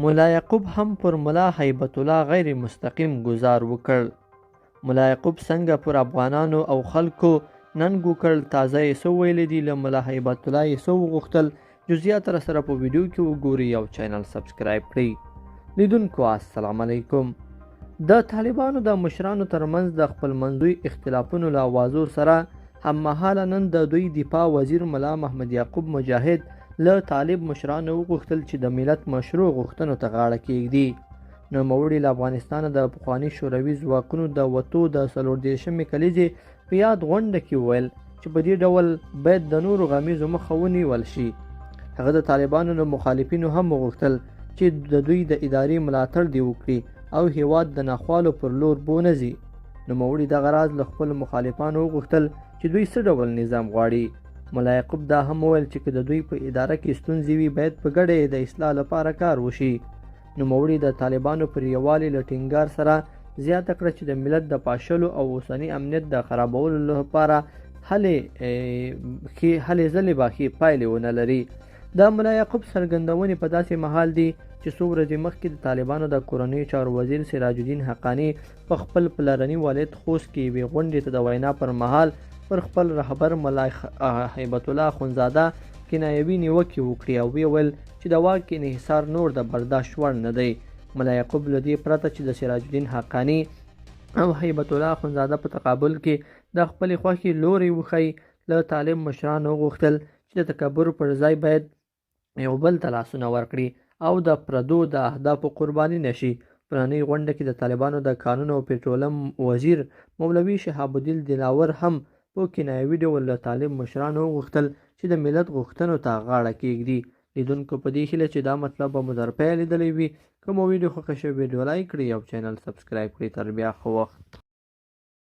ملا یعقوب هم پر ملا هیبت الله غیر مستقیم گزار وکړ. ملا یعقوب څنګه پر افغانانو او خلکو ننګ وکړ، تازه یې څه ویلي دي، له ملا هیبت الله یې څه وغوښتل، جزئیات راسره په ویډیو کې وګورئ او چینل سبسکرایب کړئ. لیدونکو السلام علیکم. د طالبانو د مشرانو ترمنځ د خپلمنځي اختلافونو له اوازو سره هممهاله نن د دوی دفاع وزیر ملا محمد یعقوب مجاهد له طالب مشرانو وغوښتل چې د ملت مشروع غوښتنو ته غاړه کیږدي. نوموړي له افغانستانه د پخواني شوروي ځواکونو د وتو د 34مې کلیزې په یاد غونډه کې وویل چې په دې ډول باید د نورو غمیزو مخه ونیول شي. هغه د طالبانو له مخالفینو هم وغوښتل چې د دوی د ادارې ملاتړ دې وکړي او هیواد د ناخوالو پر لور بونځي. نوموړي دغه راز له خپلو مخالفانو وغوښتل چې دوی څه ډول نظام غواړي. ملا یعقوب دا هم وویل چې که د دوی په اداره کې ستونزې وي باید په ګډه د اصلاح لپاره کار وشي. نوموړي د طالبانو پر یووالي له ټینګار سره زیاته کړه چې د ملت د پاشلو او اوسني امنیت د خرابولو لپاره هلې ځلې به ښې پایلې ونه لري. د ملا یعقوب څرګندونې په داسې مهال دي چې څو ورځې مخکې د طالبانو د کورنیو چارو وزیر سراج الدین حقانی په خپل پلرني ولایت خوست کې یوې غونډې ته د وینا پر مهال پر خپل رهبر ملا هیبت الله اخندزاده کنایوي نیوکې وکړې او ویل چې د واک انحصار نور د برداشت وړ نه دی. ملا یعقوب له دې پرته چې د سراج الدین حقانی او هیبت الله اخندزاده په تقابل کې د خپلې خوښې لوري وښیي، له طالب مشرانو وغوښتل چې د تکبر پر ځای باید یو بل ته لاسونه ورکړي او د پردو د اهدافو قرباني نشي. پراني غونډه کې د طالبانو د قانون او پټرولیم وزیر مولوي شهاب الدین دلاور هم په کنایوي ډول له طالب مشرانو وغوښتل چې د ملت غوښتنو ته غاړه کیږدي. لیدونکو په دې هیله چې دا مطلب به مو در پیل لیدلی وي. که مو ویډیو خوښه شوې ویډیو لایک کړئ او چینل سبسکرایب کړئ. تر بیا ښه وخت.